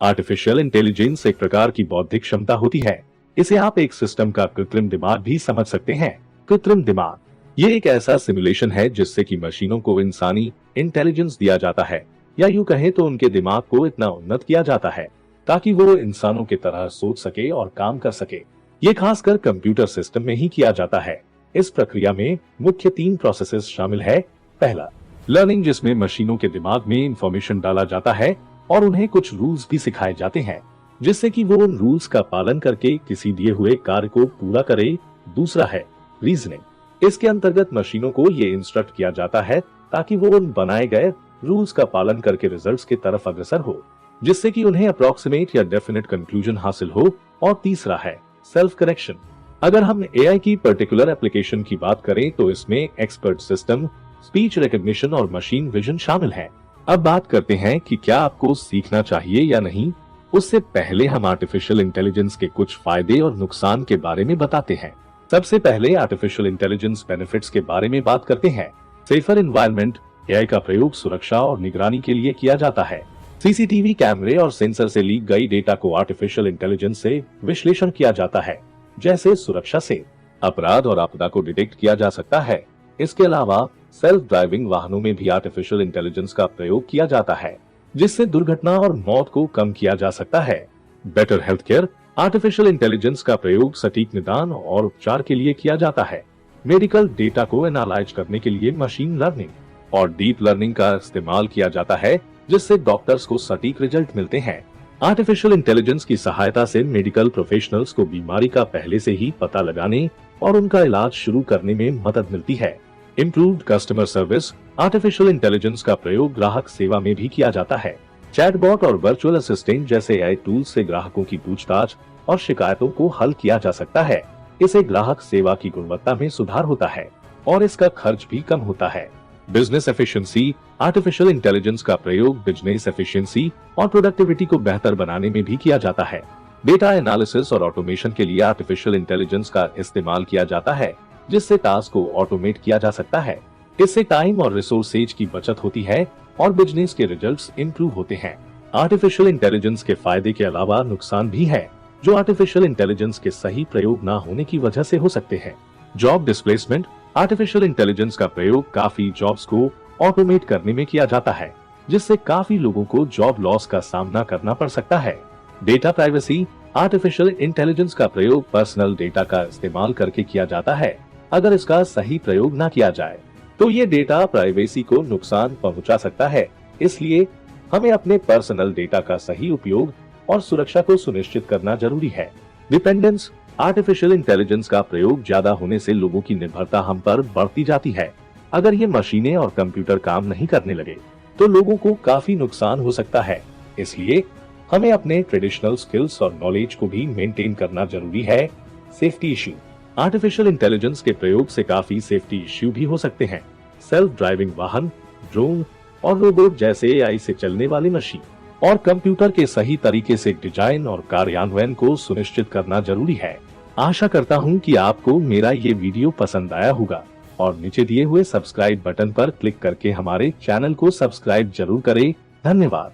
Artificial intelligence एक प्रकार की बौद्धिक क्षमता होती है। इसे आप एक सिस्टम का कृत्रिम दिमाग भी समझ सकते हैं। कृत्रिम दिमाग ये एक ऐसा सिमुलेशन है जिससे कि मशीनों को इंसानी इंटेलिजेंस दिया जाता है, या यूं कहें तो उनके दिमाग को इतना उन्नत किया जाता है ताकि वो इंसानों की तरह सोच सके और काम कर सके। ये खासकर कंप्यूटर सिस्टम में ही किया जाता है। इस प्रक्रिया में मुख्य 3 प्रोसेसेस शामिल है। पहला, लर्निंग, जिसमें मशीनों के दिमाग में इंफॉर्मेशन डाला जाता है और उन्हें कुछ रूल्स भी सिखाए जाते हैं जिससे कि वो उन रूल्स का पालन करके किसी दिए हुए कार्य को पूरा करे। दूसरा है रीजनिंग। इसके अंतर्गत मशीनों को ये इंस्ट्रक्ट किया जाता है ताकि वो उन बनाए गए रूल्स का पालन करके रिजल्ट्स की तरफ अग्रसर हो, जिससे कि उन्हें अप्रोक्सीमेट या डेफिनेट कंक्लूजन हासिल हो। और तीसरा है सेल्फ करेक्शन। अगर हम एआई की पर्टिकुलर एप्लीकेशन की बात करें तो इसमें एक्सपर्ट सिस्टम, स्पीच रिकॉग्निशन और मशीन विजन शामिल है। अब बात करते हैं कि क्या आपको सीखना चाहिए या नहीं। उससे पहले हम आर्टिफिशियल इंटेलिजेंस के कुछ फायदे और नुकसान के बारे में बताते हैं। सबसे पहले आर्टिफिशियल इंटेलिजेंस बेनिफिट्स के बारे में बात करते हैं। Safer environment. एआई का प्रयोग सुरक्षा और निगरानी के लिए किया जाता है। सीसीटीवी कैमरे और सेंसर से लीक गई डेटा को आर्टिफिशियल इंटेलिजेंस से विश्लेषण किया जाता है, जैसे सुरक्षा से अपराध और आपदा को डिटेक्ट किया जा सकता है। इसके अलावा सेल्फ ड्राइविंग वाहनों में भी आर्टिफिशियल इंटेलिजेंस का प्रयोग किया जाता है, जिससे दुर्घटना और मौत को कम किया जा सकता है। Better health care. Artificial intelligence का प्रयोग सटीक निदान और उपचार के लिए किया जाता है। मेडिकल डेटा को एनालाइज करने के लिए मशीन लर्निंग और डीप लर्निंग का इस्तेमाल किया जाता है, जिससे डॉक्टर्स को सटीक रिजल्ट मिलते हैं। आर्टिफिशियल इंटेलिजेंस की सहायता से मेडिकल प्रोफेशनल्स को बीमारी का पहले से ही पता लगाने और उनका इलाज शुरू करने में मदद मिलती है। Improved customer service. Artificial intelligence का प्रयोग ग्राहक सेवा में भी किया जाता है। चैटबॉट और वर्चुअल असिस्टेंट जैसे एआई टूल्स से ग्राहकों की पूछताछ और शिकायतों को हल किया जा सकता है। इससे ग्राहक सेवा की गुणवत्ता में सुधार होता है और इसका खर्च भी कम होता है। Business efficiency. आर्टिफिशियल इंटेलिजेंस का प्रयोग बिजनेस एफिशिएंसी और प्रोडक्टिविटी को बेहतर बनाने में भी किया जाता है। डेटा एनालिसिस और ऑटोमेशन के लिए आर्टिफिशियल इंटेलिजेंस का इस्तेमाल किया जाता है, जिससे टास्क को ऑटोमेट किया जा सकता है। इससे टाइम और रिसोर्सेज की बचत होती है और बिजनेस के रिजल्ट्स इंप्रूव होते हैं। आर्टिफिशियल इंटेलिजेंस के फायदे के अलावा नुकसान भी है, जो आर्टिफिशियल इंटेलिजेंस के सही प्रयोग न होने की वजह से हो सकते हैं। Job displacement. आर्टिफिशियल इंटेलिजेंस का प्रयोग काफी जॉब्स को ऑटोमेट करने में किया जाता है, जिससे काफी लोगों को जॉब लॉस का सामना करना पड़ सकता है। Data privacy. आर्टिफिशियल इंटेलिजेंस का प्रयोग पर्सनल डेटा का इस्तेमाल करके किया जाता है। अगर इसका सही प्रयोग न किया जाए तो ये डेटा प्राइवेसी को नुकसान पहुंचा सकता है। इसलिए हमें अपने पर्सनल डेटा का सही उपयोग और सुरक्षा को सुनिश्चित करना जरूरी है। डिपेंडेंस। आर्टिफिशियल इंटेलिजेंस का प्रयोग ज्यादा होने से लोगों की निर्भरता हम पर बढ़ती जाती है। अगर ये मशीनें और कंप्यूटर काम नहीं करने लगे तो लोगों को काफी नुकसान हो सकता है। इसलिए हमें अपने ट्रेडिशनल स्किल्स और नॉलेज को भी मेंटेन करना जरूरी है। Safety issue. आर्टिफिशियल इंटेलिजेंस के प्रयोग से काफी सेफ्टी इश्यू भी हो सकते हैं। सेल्फ ड्राइविंग वाहन, ड्रोन और रोबोट जैसे एआई से चलने वाली मशीन और कंप्यूटर के सही तरीके से डिजाइन और कार्यान्वयन को सुनिश्चित करना जरूरी है। आशा करता हूं कि आपको मेरा ये वीडियो पसंद आया होगा और नीचे दिए हुए सब्सक्राइब बटन पर क्लिक करके हमारे चैनल को सब्सक्राइब जरूर करें। धन्यवाद।